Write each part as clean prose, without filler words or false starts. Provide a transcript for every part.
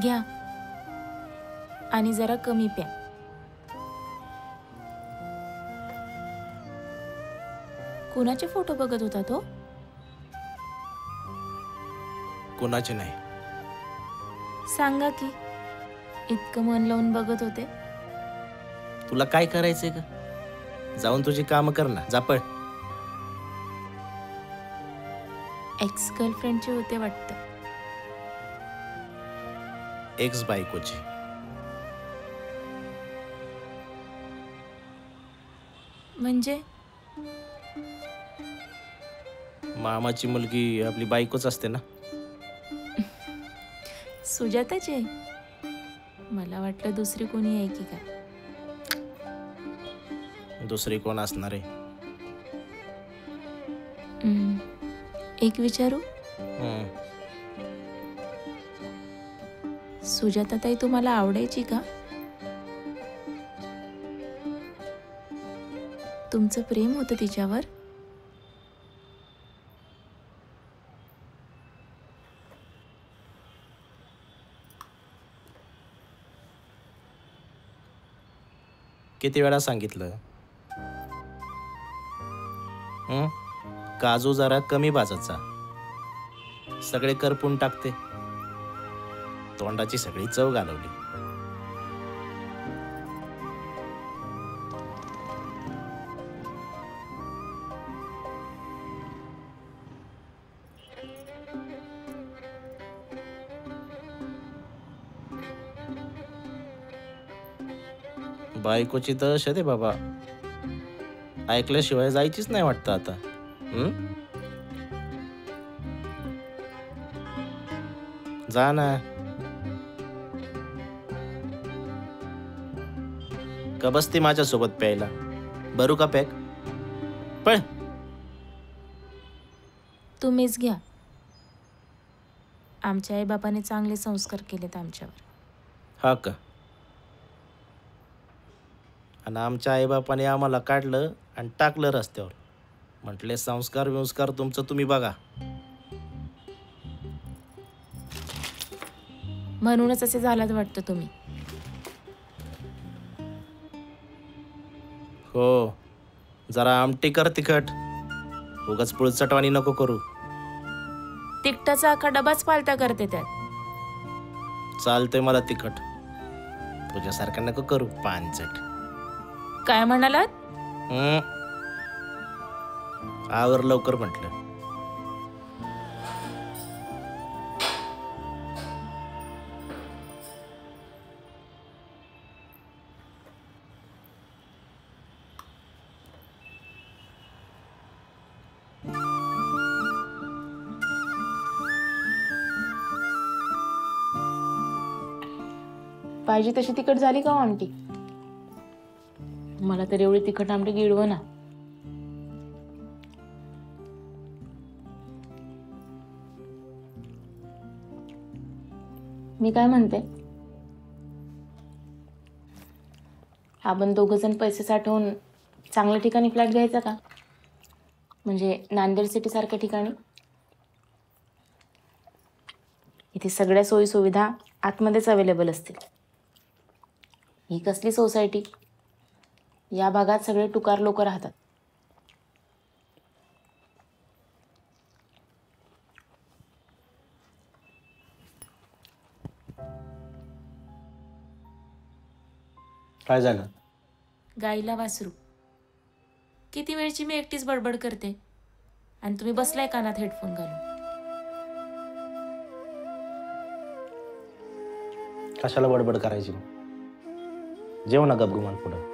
घ्या आणि जरा कमी प्या. कुणाचे फोटो बघत होता तो? कोणाचे नाही. सांगा की, इतकं मन लावून बघत होते. तुला काय करायचंय का? जाऊन तुझी कामं कर ना, जा पळ. एक्स गर्लफ्रेंडचे होते वाटतं. एक्स बायकोची. म्हणजे मामाची मुलगी आपली बायकोच असते ना. सुजाताचे? मला वाटलं दुसरी कोणी आहे की काय. दुसरी कोण असणार आहे? एक विचारू? सुजाताताई तुम्हाला आवडायची का? तुमचं प्रेम होतं तिच्यावर? किती वेळा सांगितलं? काजू जरा कमी भाजायचा. सगळे करपून टाकते. तोंडाची सगळी चव घालवली. बायकोची दहशत आहे बाबा. ऐकल्याशिवाय जायचीच नाही वाटतं आता. जा ना. का बसती माझ्यासोबत प्यायला? भरू का पॅक? पळ. तुम्हीच घ्या. आमच्या आईबापाने चांगले संस्कार केलेत आमच्यावर. हा का? आणि आमच्या आईबापाने आम्हाला काढलं आणि टाकलं रस्त्यावर. म्हटले संस्कार विंस्कार तुमचं तुम्ही बघा. म्हणूनच असे झालात वाटतं तुम्ही. हो, जरा आमटी कर तिखट. उगाच पुळचटवाणी नको करू. तिखटाचा अख्खा डबाच पालता करते त्यात. चालतंय मला तिखट. तुझ्यासारखं नको करू पानचट. काय म्हणालात? आवर लवकर म्हटलं. पाहिजे तशी तिखट झाली का आमटी? मला तर एवढी तिखट आमटी गिळव ना. मी काय म्हणते, आपण दोघं जण पैसे साठवून चांगल्या ठिकाणी फ्लॅट घ्यायचा का? म्हणजे नांदेड सिटी सारख्या ठिकाणी. इथे सगळ्या सोयी सुविधा आतमध्येच अवेलेबल असतील. ही कसली सोसायटी? या भागात सगळे टुकार लोक राहतात. काय झालं? गाईला वासरू. किती वेळची मी एकटीच बडबड करते आणि तुम्ही बसलाय कानात हेडफोन घालून. कशाला बडबड करायची? जेव ना गपगुमान पुढं.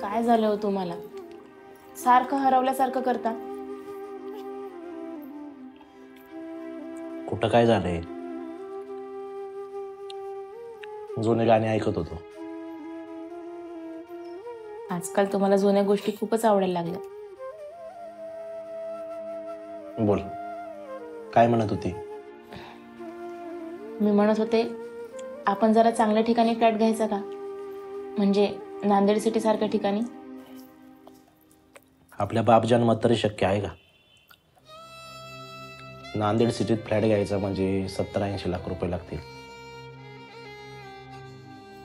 काय झालं हो तुम्हाला? सारखं हरवल्यासारखं करता. कुठं काय झालंय? जुने गाणे ऐकत होतो. आजकाल तुम्हाला जुन्या गोष्टी खूपच आवडायला लागल्या. बोल, काय म्हणत होती? मी म्हणत होते, आपण जरा चांगल्या ठिकाणी फ्लॅट घ्यायचा का? म्हणजे नांदेड सिटी सारख्या ठिकाणी. आपल्या बाप जन्मात तरी शक्य आहे का? नांदेड सिटीत फ्लॅट घ्यायचा म्हणजे 70-80 लाख रुपये लागतील.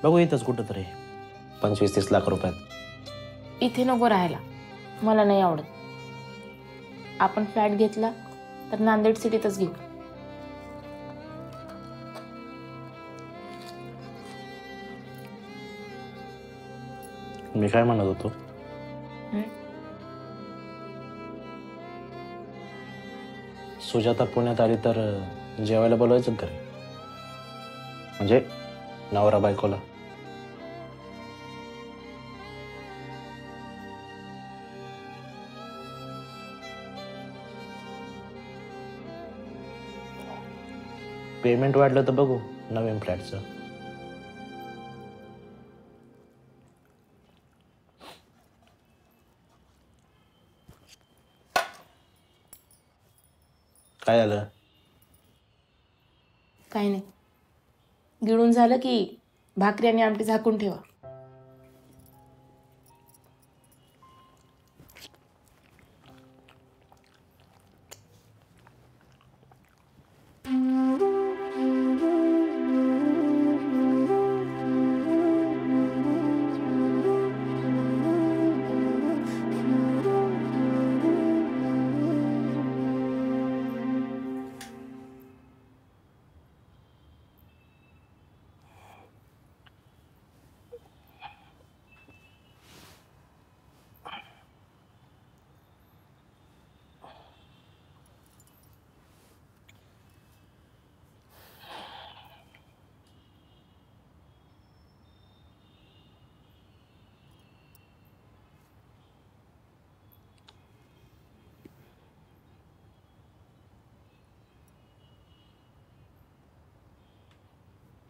बघू इथंच कुठंतरी 25-30 लाख रुपयात. इथे नको राहायला, मला नाही आवडत. आपण फ्लॅट घेतला तर नांदेड सिटीतच घेऊ. मी काय म्हणत होतो, हं? सुजाता पुण्यात आली तर जेवायला बोलवायचं घरी, म्हणजे नवरा बायकोला. पेमेंट वाढलं तर बघू नवीन फ्लॅटचं. काय झालं? काही नाही. गिळून झालं की भाकरी आणि आमटी झाकून ठेवा.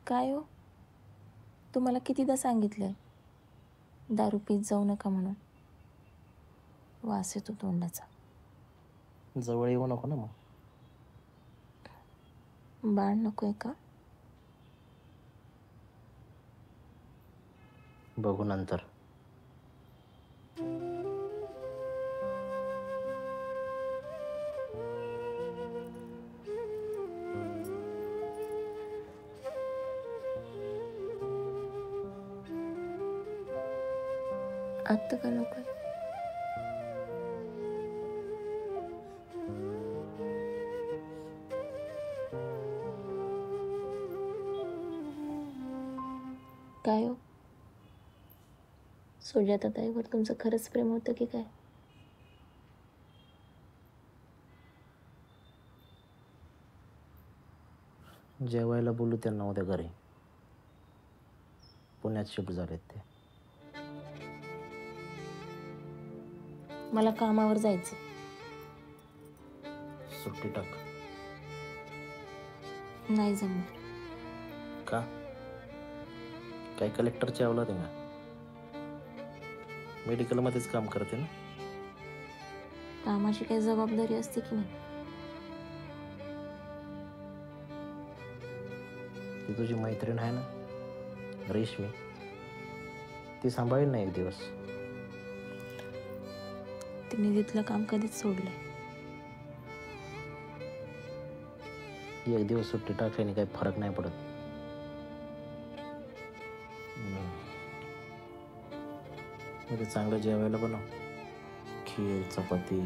काय हो, तुम्हाला कितीदा सांगितलंय दारू पीत जाऊ नका म्हणून. वास येतो तोंडाचा. जवळ येऊ नको ना मग. बाळ नकोय का? बघू नंतर. आत्ता का नको? काय हो, सुजाताताईवर तुमचं खरंच प्रेम होतं की काय? जेवायला बोलू त्यांना उद्या घरी. पुण्यात शिफ्ट झालेत ते. मला कामावर जायचं. सुट्टी टाक. नाही जमणार. का? काय कलेक्टरची अवलाद आहे ना? मेडिकलमध्येच काम करते ना? कामाची काही जबाबदारी असते की नाही? ती तुझी मैत्रीण आहे ना रेशमी, ती सांभाळेल ना एक दिवस. तिने तिथलं काम कधीच सोडलंय. एक दिवस सुट्टी टाकल्याने काही फरक नाही पडत. म्हणजे चांगलं जेवायला बनव. खीर, चपाती,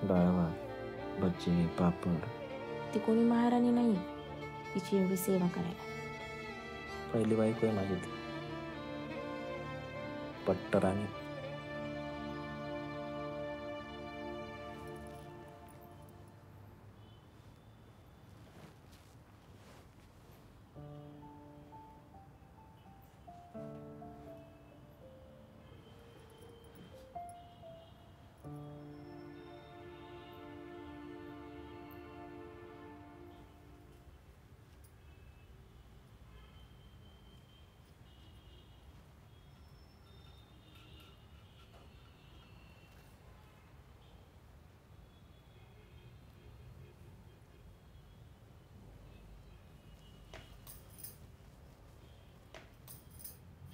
डाळ भात, भजी, पापड. ती कोणी महाराणी नाही तिची एवढी सेवा करायला. पहिली बायको आहे माझी ती, पट्टराणी.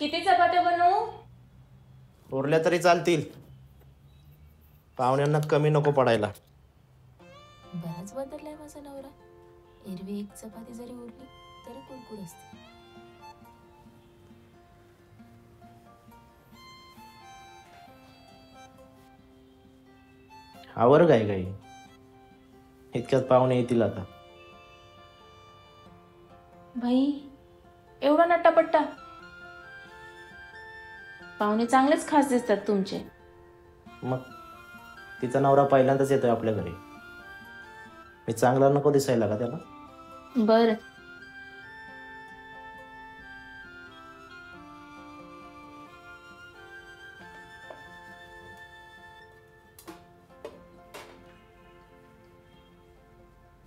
किती चपात्या बनवू? उरल्या तरी चालतील, पाहुण्यांना कमी नको पडायला. बराच बदललाय माझा नवरा. एरवी एक चपाती जरी उरली तरी कुरकुर असते. आवर काय काही इतक्यात पाहुणे येतील आता. बाई, एवढा नट्टापट्टा? पाहुणे चांगलेच खास दिसतात तुमचे. मग तिचा नवरा पहिल्यांदाच येतोय आपल्या घरी. मी चांगला नको दिसायला का त्याला? बर.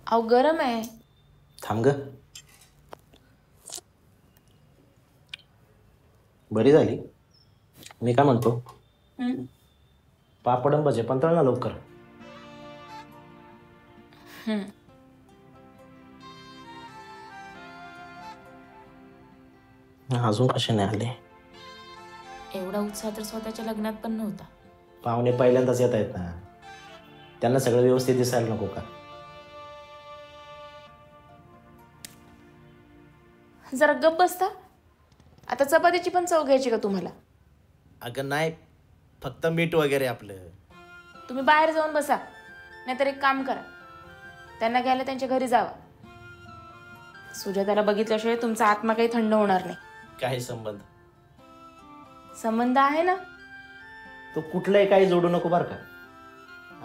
अहो गरम आहे. थांब ग. बरी झाली. मी काय म्हणतो, पापड भजे पण तळ ना लवकर. अजून कसे नाही आले? एवढा उत्साह तर स्वतःच्या लग्नात पण नव्हता. पाहुणे पहिल्यांदाच येत आहेत ना, त्यांना सगळं व्यवस्थित दिसायला नको का? जरा गप्प बसता. आता चपातीची पण चव घ्यायची का तुम्हाला? अगं नाही, फक्त मीठ वगैरे आपलं. तुम्ही बाहेर जाऊन बसा, नाहीतर एक काम करा, त्यांना घ्यायला त्यांच्या घरी जावा. सुजाताला बघितल्याशिवाय तुमचा आत्मा काही थंड होणार नाही. काही संबंध? संबंध आहे ना. तो कुठलंही काही जोडू नको बरं का.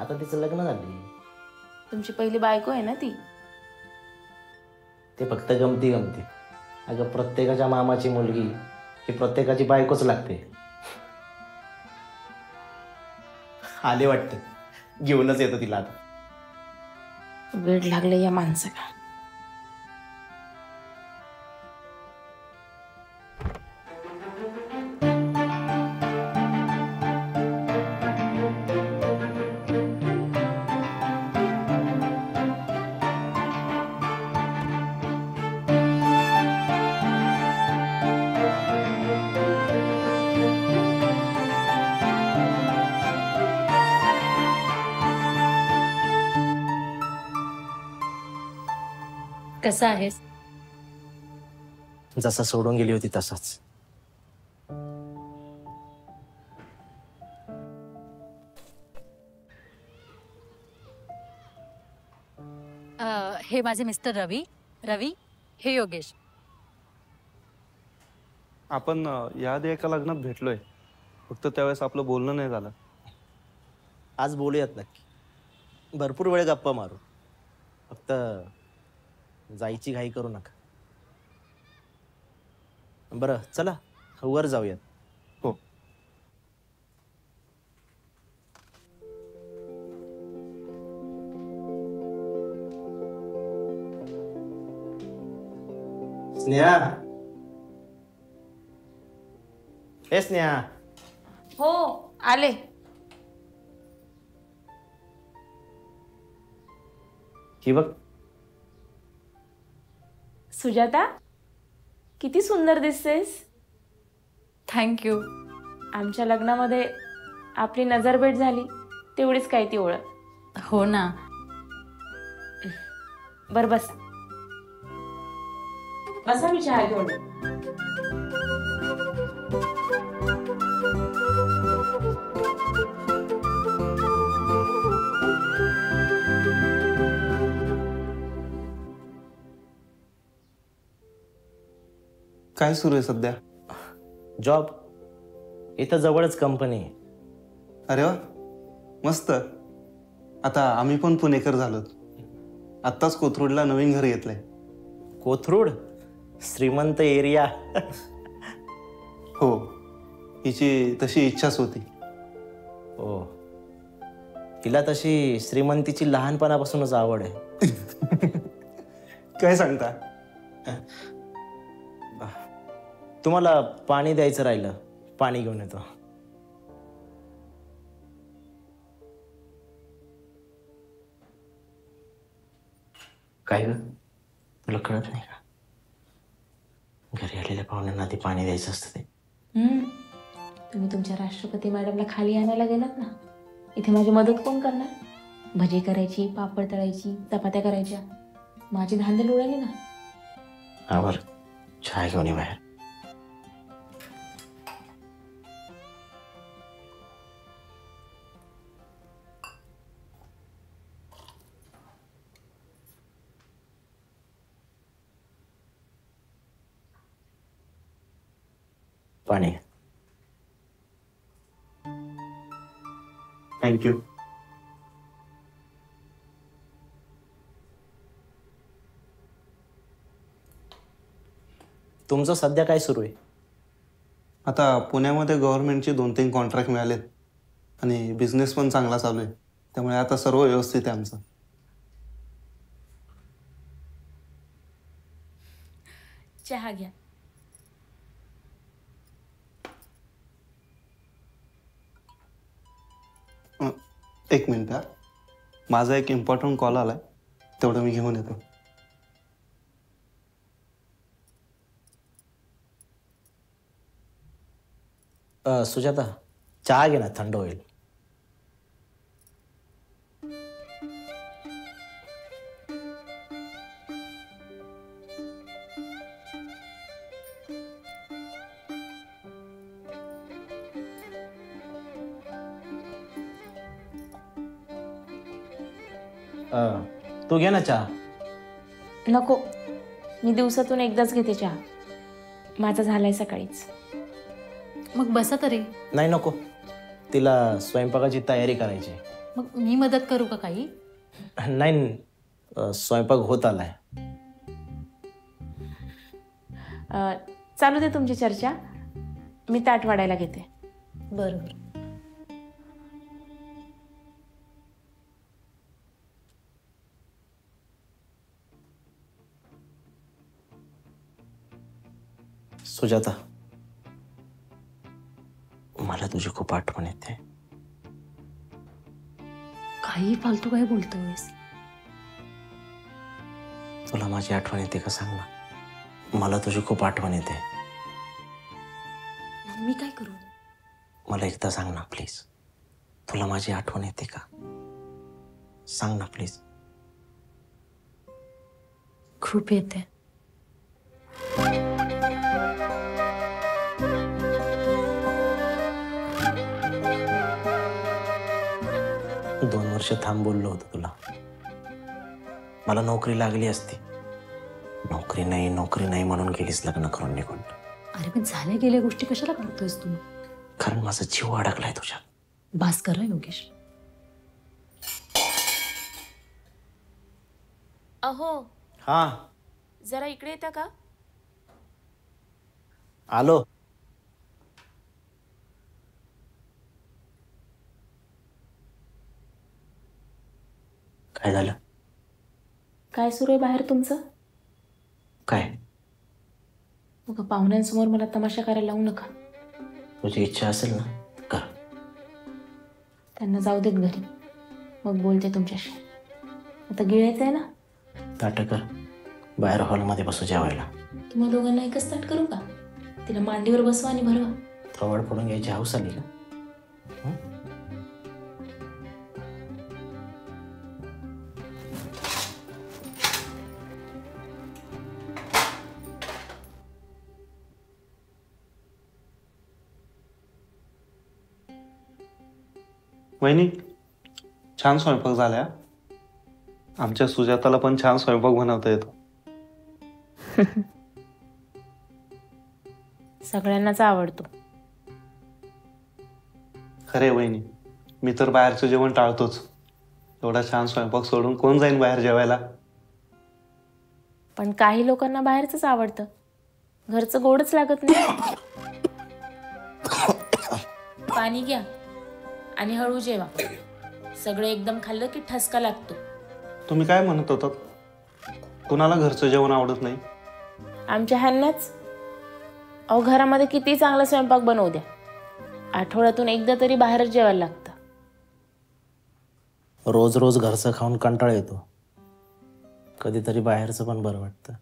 आता तिचं लग्न झालं. तुमची पहिली बायको आहे ना ती. ते फक्त गमती गमती. अगं प्रत्येकाच्या मामाची मुलगी ही प्रत्येकाची बायकोच लागते. आले वाटतं, घेऊनच येतो तिला आता. वेड लागले या माणसाला. कसा आहेस? जसा सोडून गेली होती तसाच. हे माझे मिस्टर रवी. रवी, हे योगेश. आपण याआधी एका लग्नात भेटलोय, फक्त त्यावेळेस आपलं बोलणं नाही झालं. आज बोलूयात नक्की. भरपूर वेळ गप्पा मारू. फक्त जायची घाई करू नका. बरं चला वर जाऊयात. हो. स्नेहा, हे स्नेहा. हो आले. ही बघ. सुजाता, किती सुंदर दिसतेस. थँक्यू. आमच्या लग्नामध्ये आपली नजरभेट झाली तेवढीच काय ती ओळख. हो ना. बर बस बसा, मी चहा घेऊन येते. काय सुरू आहे सध्या? जॉब. इथं जवळच कंपनी आहे. अरे वा, मस्त. आता आम्ही पण पुणेकर झालो. आत्ताच कोथरूडला नवीन घर घेतलंय. कोथरूड श्रीमंत एरिया. हो, हिची तशी इच्छाच होती. हो, तिला तशी श्रीमंतीची लहानपणापासूनच आवड आहे. काय सांगता? तुम्हाला पाणी द्यायचं राहिलं, पाणी घेऊन येतो. काय ग, तुला कळत नाही का? घरी आलेल्या पाहुण्यांना आधी पाणी द्यायचं असतं ते. तुम्ही तुमच्या राष्ट्रपती मॅडमला खाली आणायला गेलात ना, इथे माझी मदत कोण करणार? भजी करायची, पापड तळायची, चपात्या करायच्या, माझी धांदल उडाली ना. आवर, चहा घेऊन ये बाहेर. पाणी. थँक्यू. तुमचं सध्या काय सुरू आहे? आता पुण्यामध्ये गव्हर्नमेंटचे 2-3 कॉन्ट्रॅक्ट मिळालेत आणि बिझनेस पण चांगला चालू आहे. त्यामुळे आता सर्व व्यवस्थित आहे आमचं. चहा घ्या. एक मिनिट हा. माझा एक इम्पॉर्टंट कॉल आलाय, तेवढं मी घेऊन येतो. सुजाता, चहा घे ना, थंड होईल. तू घे ना चहा. नको, मी दिवसातून एकदाच घेते चहा. माझा झालाय सकाळीच. मग बसा तरी. नाही नको, तिला स्वयंपाकाची तयारी करायची. मग मी मदत करू का काही? नाही, स्वयंपाक होत आलाय. चालू दे तुमची चर्चा, मी ताट वाढायला घेते. बरोबर. सुजाता, मला तुझी खूप आठवण येते. काही फालतू काय बोलतोयस? तुला माझी आठवण येते का सांग ना. मला तुझी खूप आठवण येते. मी काय करू? मला एकदा सांग ना प्लीज, तुला माझी आठवण येते का? सांग ना प्लीज. खूप येते. दोन वर्ष थांब बोललो होतो तुला. मला नोकरी लागली असती. नोकरी नाही म्हणून गेलीस लग्न करून निघून. अरे पण झाल्या गेल्या गोष्टी कशाला करतोयस तू? कारण माझा जीव अडकलाय तुझ्यात. बास कर योगेश. अहो, हा, जरा इकडे येता का? आलो. काय झालं? काय सुरू आहे बाहेर तुमचं? काय? मग पाहुण्यांसमोर मला तमाशा करायला लावू नका. तुझी इच्छा असेल ना कर. त्यांना जाऊ देत घरी, मग बोलते तुमच्याशी. आता गिळायचं आहे ना? ताट कर, बाहेर हॉलमध्ये बसू जेवायला. तुम्हा दोघांना एकच ताट करू का? तिला मांडीवर बसवा आणि भरवा. थोबाड फोडून घ्यायची हौस आली का? वहिनी, छान स्वयंपाक झाला. आमच्या सुजाताला पण छान स्वयंपाक बनवता येतो. सगळ्यांनाच आवडतो. खरे वहिनी, मी तर बाहेरचं जेवण टाळतोच. एवढा छान स्वयंपाक सोडून कोण जाईन बाहेर जेवायला? पण काही लोकांना बाहेरच आवडतं. घरचं गोडच लागत नाही. पाणी घ्या आणि हळू जेवा. सगळं एकदम खाल्लं की ठसका लागतो. तुम्ही काय म्हणत होतात? कुणाला घरचं जेवण आवडत नाही? आमच्या ह्यांनाच. अहो, घरामध्ये किती चांगला स्वयंपाक बनवू द्या, आठवड्यातून एकदा तरी बाहेरच जेवायला लागतं. रोज रोज घरचं खाऊन कंटाळा येतो. कधीतरी बाहेरचं पण बरं वाटतं.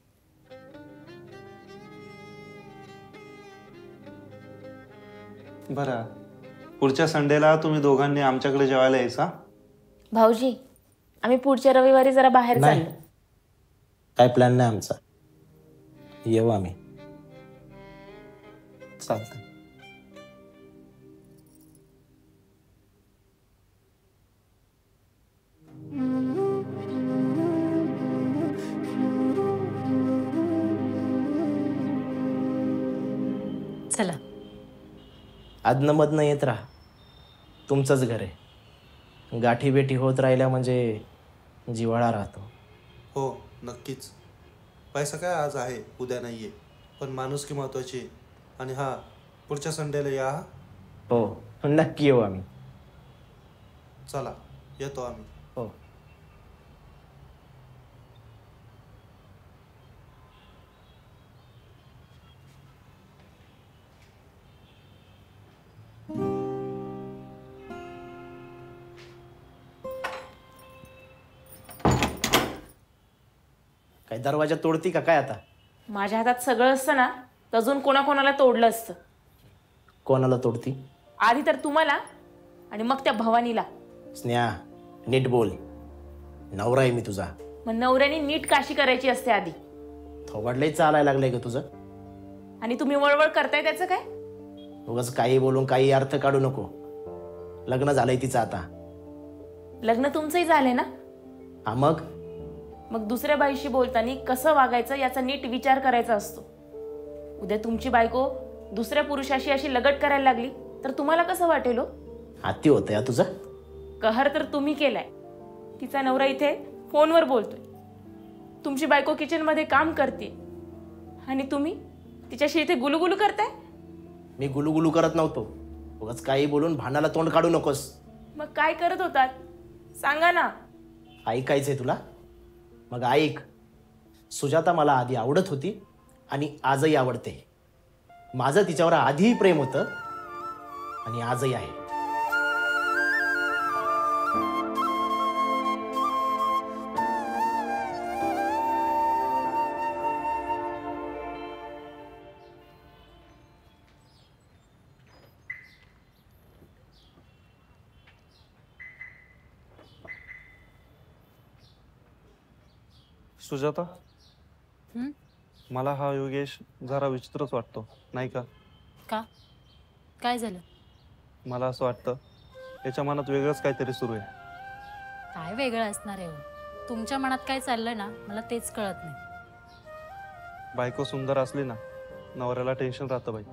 बरं, पुढच्या संडेला तुम्ही दोघांनी आमच्याकडे जेवायला यायचा? भाऊजी, आम्ही पुढच्या रविवारी जरा बाहेर नाही, चाललो. काय प्लॅन नाही आमचा. येऊ आम्ही. चालतंय. चला आदनमधनं येत राहा. तुमचंच घर आहे. गाठी बेटी होत राहिल्या म्हणजे जिव्हाळा राहतो. हो नक्कीच. पैसा काय आज आहे उद्या नाही आहे, पण माणुसकी महत्त्वाची आहे. आणि हा पुढच्या संडेला या हा. हो नक्की येऊ आम्ही. चला येतो आम्ही. हो. काय दरवाजा तोडती का काय आता? माझ्या हातात सगळं असतं ना तर अजून कोणाकोणाला तोडलं असतं. कोणाला तोडती? आधी तर तुम्हाला आणि मग त्या भवानीला. स्नेहा नीट बोल. नवरा आहे मी तुझा. मग नवऱ्याने नीट काशी करायची असते आधी. थोबाडलंही चालायला लागलंय का तुझं? आणि तुम्ही वळवळ करताय त्याचं काय? उगाच काही बोलून काही अर्थ काढू नको. लग्न झालंय तिचं आता. लग्न तुमचंही झालंय ना? हा मग? मग दुसऱ्या बाईशी बोलताना कसं वागायचं याचा नीट विचार करायचा असतो. उद्या तुमची बायको दुसऱ्या पुरुषाशी अशी लगट करायला लागली तर तुम्हाला कसं वाटेल हो? हाती होतं या तुझं? कहर तर तुम्ही केलाय. तिचा नवरा इथे फोनवर बोलतोय, तुमची बायको किचनमध्ये काम करते आणि तुम्ही तिच्याशी इथे गुलुगुलू करताय. मी गुलुगुलू करत नव्हतो. उगाच काही बोलून भांडाला तोंड काढू नकोस. मग काय करत होतात सांगा ना. ऐकायचंय तुला? मग ऐक. सुजाता मला आधी आवडत होती आणि आजही आवडते. माझं तिच्यावर आधीही प्रेम होतं आणि आजही आहे. सुजाता, मला हा योगेश जरा विचित्रच वाटतो नाही का? का? काय झालं? मला असं वाटतं याच्या मनात वेगळंच काहीतरी सुरू आहे. काय वेगळं असणार आहे हो? तुमच्या मनात काय चाललंय ना मला तेच कळत नाही. बायको सुंदर असली ना नवऱ्याला टेन्शन राहतं बाई.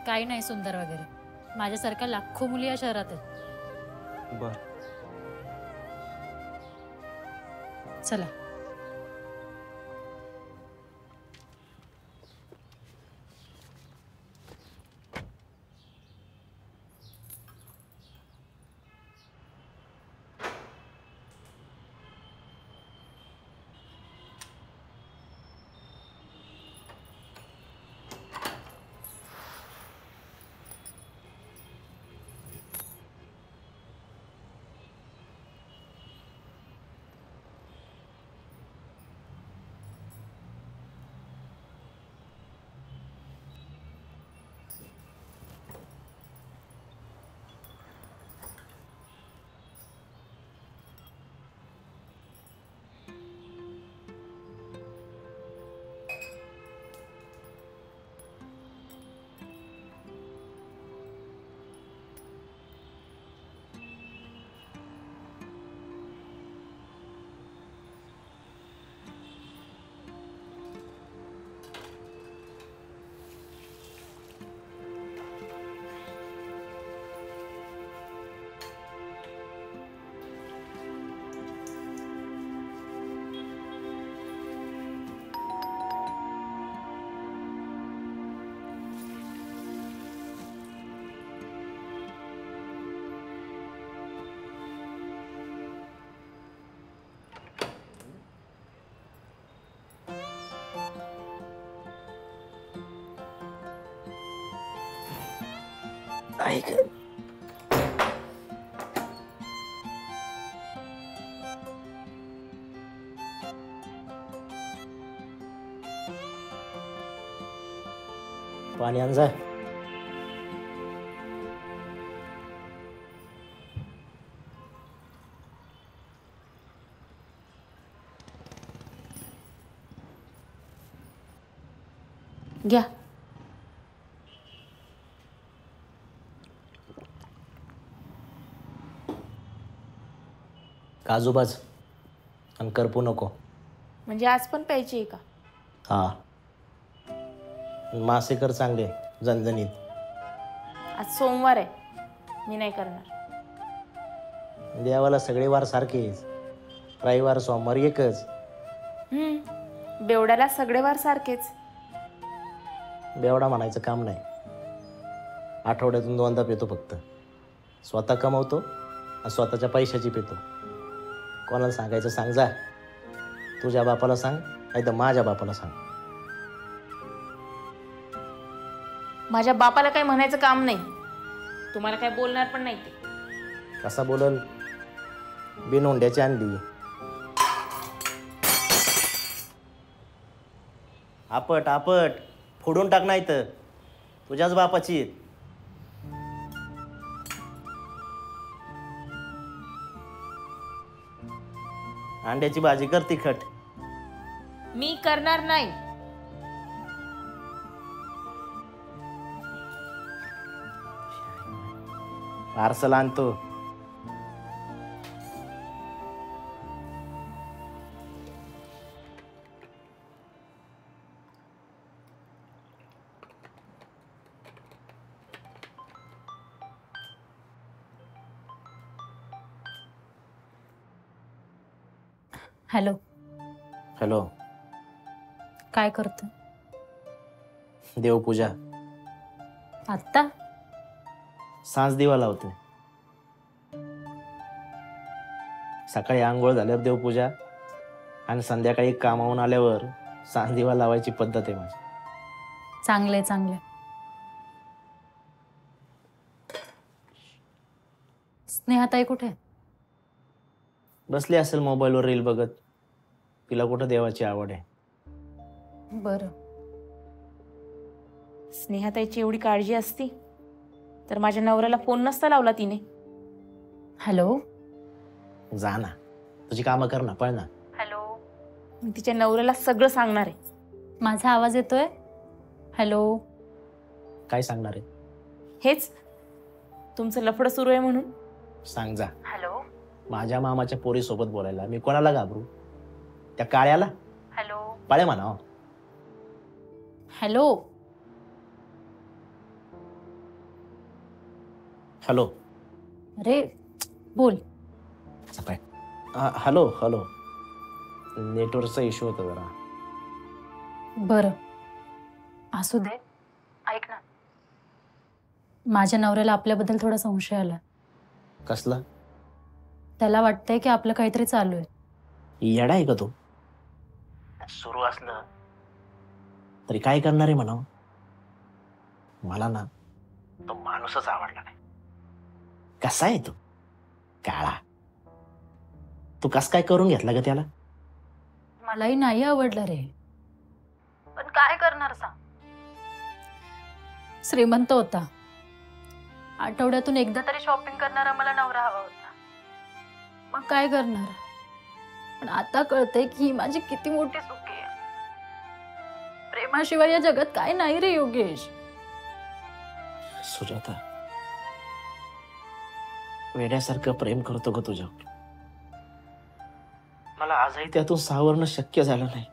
काही नाही सुंदर वगैरे. माझ्यासारख्या लाखो मुली या शहरात आहेत. बर. चला. ऐक. पाणी आण जा. घ्या. काजूबाज आणि करपू नको. म्हणजे आज पण प्यायची आहे का? हा. मासेकर चांगले झणझणीत. आज सोमवार आहे, मी नाही करणार. देवाला सगळे वार सारखेच, रविवार सोमवार एकच. बेवड्याला सगळे वार सारखेच. बेवडा म्हणायचं काम नाही. आठवड्यातून 2दा पितो फक्त. स्वतः कमवतो आणि स्वतःच्या पैशाची पितो. कोणाला सांगायचं सांग जा. तुझ्या बापाला सांग, नाही तर माझ्या बापाला सांग. माझ्या बापाला काही म्हणायचं काम नाही. तुम्हाला काय बोलणार पण नाही ते. कसा बोलल? बिनोंड्याची आणली. आपट आपट फोडून टाक, नाही तर तुझ्याच बापाची. अंड्याची भाजी कर तिखट. मी करणार नाही. पार्सल आणतो. हॅलो. हॅलो. काय करतो? देवपूजा. आत्ता? सांज दिवा लावते. सकाळी आंघोळ झाल्यावर देवपूजा आणि संध्याकाळी कामावून आल्यावर सांज दिवा लावायची पद्धत आहे माझी. चांगले चांगले. स्नेहाताई कुठे? बसली असेल मोबाईलवर रील बघत. तिला कुठं देवाची आवड आहे. बरं. स्नेहाताईची एवढी काळजी असती तर माझ्या नवऱ्याला फोन नसता लावला तिने. हॅलो. जा ना, तुझी कामं कर ना, पळ ना. हॅलो. मी तिच्या नवऱ्याला सगळं सांगणार आहे. माझा आवाज येतोय? हॅलो. काय सांगणार आहे? हेच तुमचं लफडं सुरू आहे म्हणून. सांग जा. हॅलो. माझ्या मामाच्या पोरी सोबत बोलायला मी कोणाला घाबरू? त्या काळ्याला? हॅलो. पाळे म्हणा. हॅलो. हॅलो. अरे बोल. Hello hello. नेटवर्कचा इश्यू होता जरा. बरं असू दे. ऐक ना, माझ्या नवऱ्याला आपल्याबद्दल थोडा संशय आला. कसला? त्याला वाटतंय की आपलं काहीतरी चालू आहे. येडा आहे का तो? सुरू असलं तरी काय करणार आहे म्हणावं. मला ना तो माणूसच आवडला नाही. कसा आहे तो काळा? तू कस काय करून घेतला ग त्याला? मलाही नाही आवडलं रे, पण काय करणार सांग. श्रीमंत होता, आठवड्यातून एकदा तरी शॉपिंग करणारा मला नवरा हवा होता. मग काय करणार. पण आता कळतंय की ही माझी किती मोठी चुकी आहे. प्रेमाशिवाय या जगात काय नाही रे योगेश. सुजाता, वेड्यासारखं प्रेम करतो ग तुझ्यावर. मला आजही त्यातून सावरणं शक्य झालं नाही.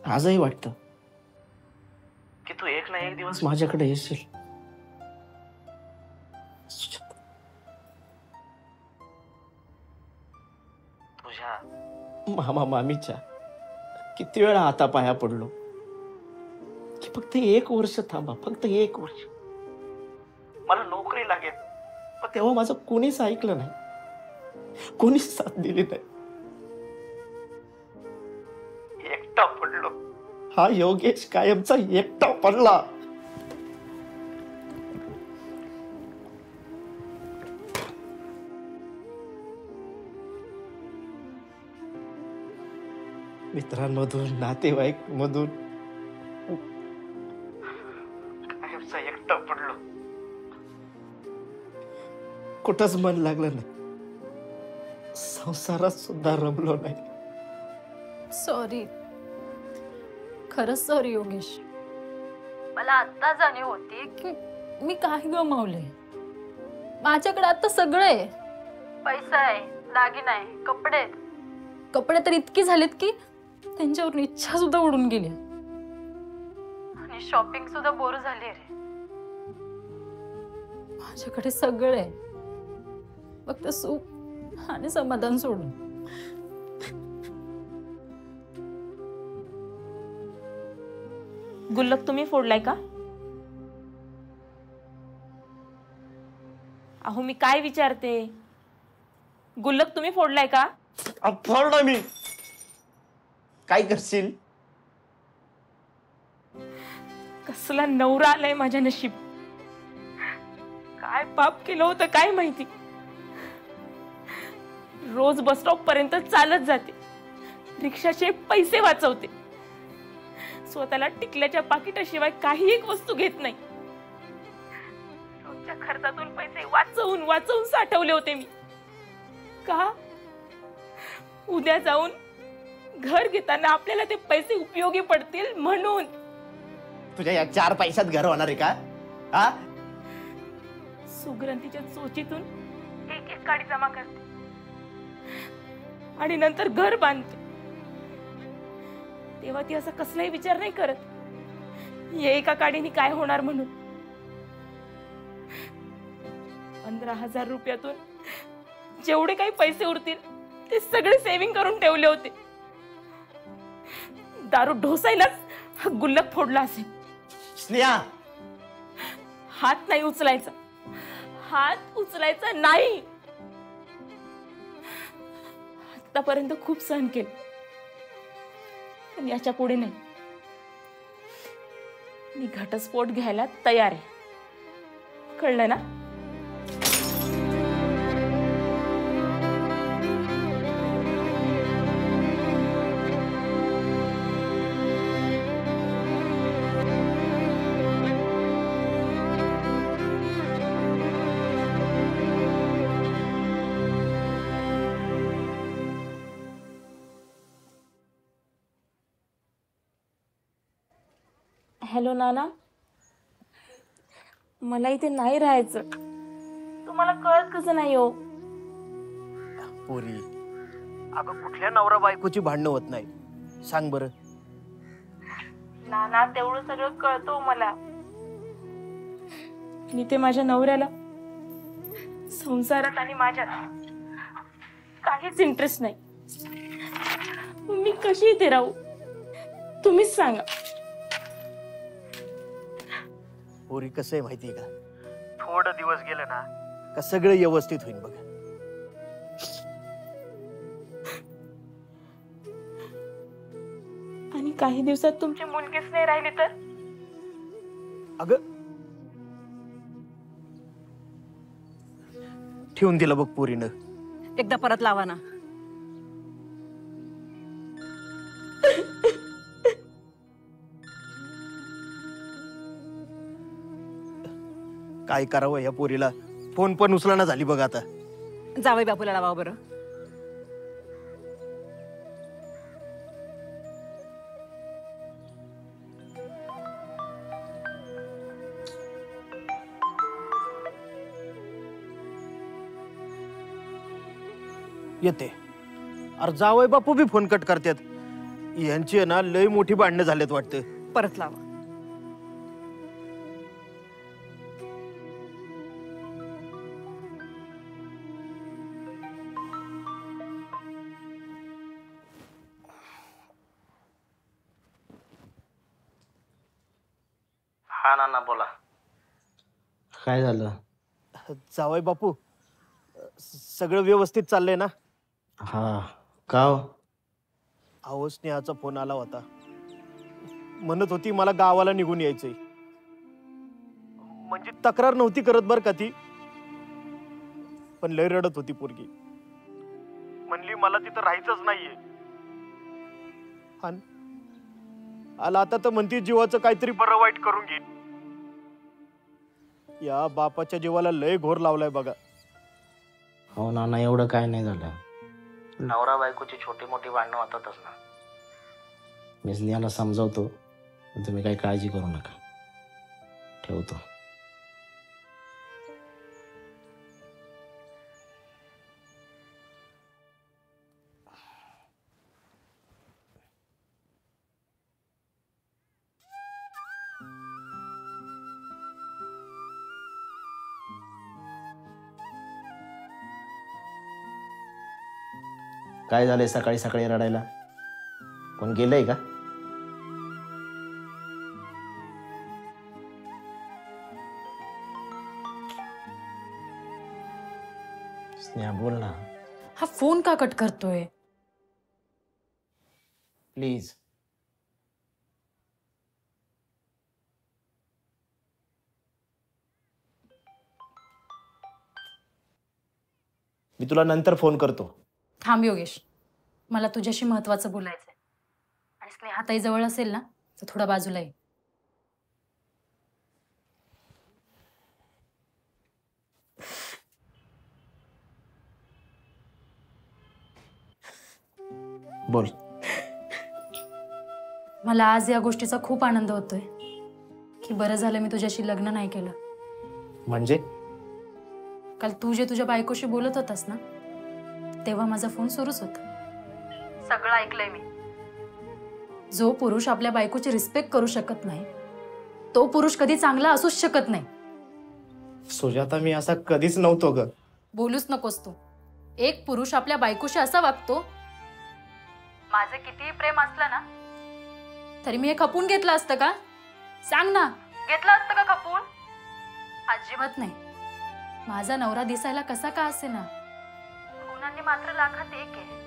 आजही वाटतं की तू एक ना एक दिवस माझ्याकडे येशील. सुजाता, तुझ्या मामा मामीच्या किती वेळा हातापाया पडलो की फक्त 1 वर्ष थांबा, फक्त 1 वर्ष, मला नोकरी लागेल. पण तेव्हा माझं कोणीच ऐकलं नाही, कोणीच साथ दिली नाही. एकटा पडलो. हा योगेश कायमचा एकटा पडला. मित्रांमधून, नातेवाईक मधून कायमचा एकटा पडलो. कुठंच मन लागलं नाही. संसारात सुद्धा रमलो नाही. सॉरी, खरंच सॉरी योगेश. मला आता जाणीव होती की मी काय गमावले. माझ्याकडे आता सगळं आहे. पैसा आहे, दागिना आहे, कपडे आहेत. कपडे तर इतकी झालीत की त्यांच्यावर इच्छा सुद्धा उडून गेली. आणि शॉपिंग सुद्धा बोर झाली रे. माझ्याकडे सगळं आहे, फक्त सुख आणि समाधान सोडून. गुल्लक तुम्ही फोडलाय का? अहो मी काय विचारते, गुल्लक तुम्ही फोडलाय का? फोडला मी. काय करशील? कसला नवरा आलाय माझ्या नशीब. काय पाप केलं होतं काय माहिती. रोज बस स्टॉप पर्यंत चालत जाते, रिक्षाचे पैसे वाचवते, स्वतःला टिकल्याच्या पाकिटाशिवाय काही एक वस्तू घेत नाही. रोजच्या खर्चातून पैसे वाचवून वाचवून साठवले होते मी. का? उद्या जाऊन घर घेताना आपल्याला ते पैसे उपयोगी पडतील म्हणून. तुझ्या या 4 पैशात घर होणार आहे का? हा? सुग्रंथीच्या चोचीतून एक एक काडी जमा करते आणि नंतर घर बांधते. तेव्हा ती असा कसलाही विचार नाही करत ये एका काडीने काय होणार म्हणून. 15,000 रुपयातून जेवढे काही पैसे उरतील ते सगळे सेव्हिंग करून ठेवले होते. दारू ढोसायलाच हा गुल्लक फोडला असेल. स्नेहा, हात नाही उचलायचा, हात उचलायचा नाही. आतापर्यंत खूप सहन केलं, पण याच्या पुढे नाही. मी घटस्फोट घ्यायला तयार आहे, कळलं ना? हॅलो नाना, मला इथे नाही राहायचं. तुम्हाला कळत कसं नाही हो? पोरी, अगं कुठल्या नवरा बायकोची भांडणं होत नाही सांग बरं? नाना तेवढं सगळं कळतो मला. मी ते माझ्या नवऱ्याला संसारात आणि माझ्यात काहीच इंटरेस्ट नाही. मी कशी इथे राहू तुम्हीच सांगा. पोरी कसं आहे माहितीये का, थोडं दिवस गेलं ना का सगळं व्यवस्थित होईल बघ. आणि काही दिवसात तुमची मुलगीच नाही राहिली तर? अगं ठेवून दिलं बघ पोरीनं. एकदा परत लावा ना. काय करावं या पोरीला, फोन पण उचलना झाली बघ आता. जावई बापूला लावा बरं. येते. अरे जावई बापू बी फोन कट करतात. यांची आहे ना लय मोठी भांडणं झालेत वाटतं. परत लावा. हा ना बोला. काय झालं? जावई बापू, सगळं व्यवस्थित चाललंय ना? हा. का? अहो स्नेहाचा फोन आला होता, म्हणत होती मला गावाला निघून यायचंय. म्हणजे तक्रार नव्हती करत बर का ती, पण लय रडत होती पोरगी. म्हणली मला तिथं राहायचंच नाहीये. आला आता तर म्हणती जीवाचं काहीतरी बरं वाईट करून घेईन. या बापाच्या जीवाला लय घोर लावलाय बघा. हो ना, एवढं काय नाही झालं. नवरा बायकोची छोटी मोठी भांडणं होतातच ना. मी स्नेहाला समजावतो, पण तुम्ही काही काळजी करू नका. ठेवतो. काय झालंय सकाळी सकाळी रडायला? कोण गेलंय का? स्नेहा बोल ना हा फोन का कट करतोय? प्लीज. मी तुला नंतर फोन करतो. थांब योगेश, मला तुझ्याशी महत्वाचं बोलायचंय. आणि स्नेहाताई जवळ असेल ना तर थोडा बाजूला ये. बोल. मला आज या गोष्टीचा खूप आनंद होतोय की बरं झालं मी तुझ्याशी लग्न नाही केलं. म्हणजे? काल तू जे तुझ्या बायकोशी बोलत होतास ना तेव्हा माझा फोन सुरूच होता. सगळं ऐकलंय मी. जो पुरुष आपल्या बायकोची रिस्पेक्ट करू शकत नाही तो पुरुष कधी चांगला असूच शकत नाही. सुजाता, मी असा कधीच नव्हतो ग. बोलूच नकोस तू. एक पुरुष आपल्या बायकोशी असा वागतो. माझं कितीही प्रेम असलं ना तरी मी हे खपून घेतलं असतं का? सांग ना, घेतलं असतं का खपून? अजिबात नाही. माझा नवरा दिसायला कसा का असे ना गुणांनी मात्र लाखात एक आहे.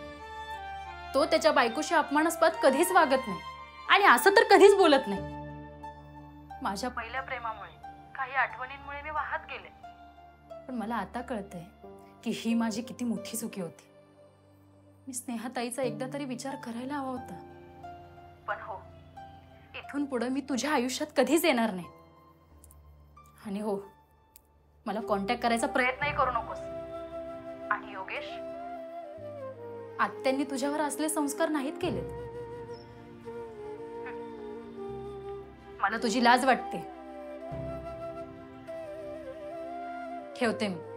तो त्याच्या बायकोशी अपमानास्पद कधीच वागत नाही आणि असं तर कधीच बोलत नाही. माझ्या पहिल्या प्रेमामुळे काही आठवणींमुळे मी वाहत गेले. पण मला आता कळतंय की ही माझी किती मोठी चुकी होती. मी स्नेहाताईचा एकदा तरी विचार करायला हवा होता. पण हो, इथून पुढे मी तुझ्या आयुष्यात कधीच येणार नाही. आणि हो, मला कॉन्टॅक्ट करायचा प्रयत्नही करू नकोस. आणि योगेश, आत्यांनी तुझ्यावर असले संस्कार नाहीत केलेत. मला तुझी लाज वाटते. ठेवते मी.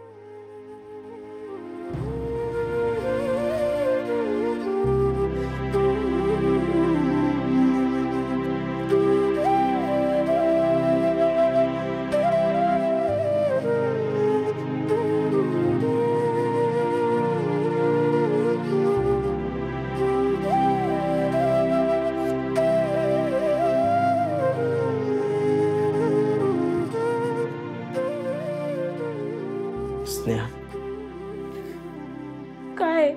स्नेहा, काय?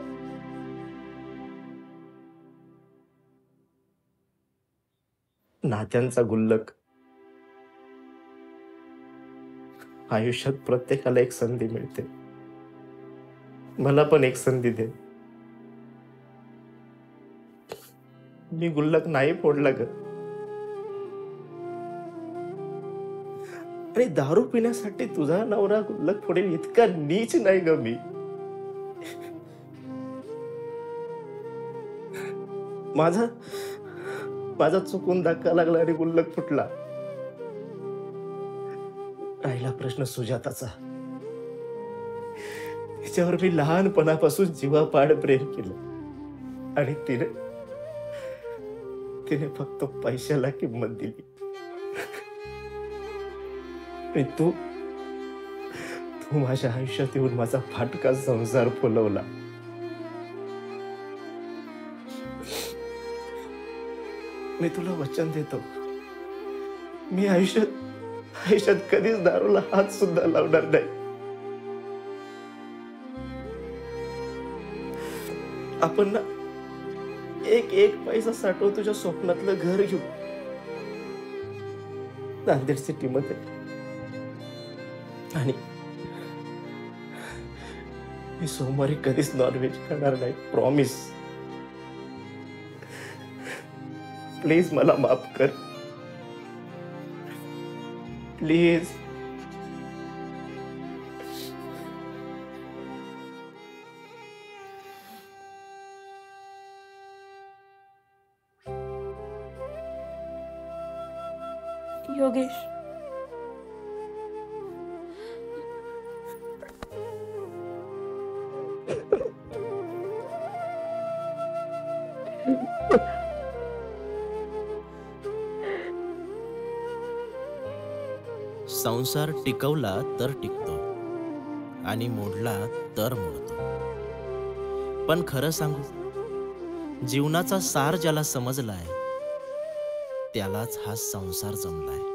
नात्यांचा गुल्लक. आयुष्यात प्रत्येकाला एक संधी मिळते. मला पण एक संधी दे. मी गुल्लक नाही फोडला ग. आणि दारू पिण्यासाठी तुझा नवरा गुल्लक फोडेल इतका नीच नाही ग मी. माझा चुकून धक्का लागला आणि गुल्लक फुटला. राहिला प्रश्न सुजाताचा. तिच्यावर मी लहानपणापासून जीवापाड प्रेम केलं आणि तिने फक्त पैशाला किंमत दिली. आणि तू माझ्या आयुष्यात येऊन माझा फाटका संसार फुलवला. मी तुला वचन देतो, मी आयुष्यात कधीच दारूला हात सुद्धा लावणार नाही. आपण ना एक पैसा साठवून तुझ्या स्वप्नातलं घर घेऊ नांदेड सिटी मध्ये. आणि मी सोमवारी कधीच नॉनव्हेज खाणार नाही. प्रॉमिस. प्लीज मला माफ कर. प्लीज. योगेश, संसार टिकवला तर टिकतो आणि मोडला तर मोडतो. पण खरं सांगू, जीवनाचा सार ज्याला समजलाय त्यालाच हा संसार जमलाय.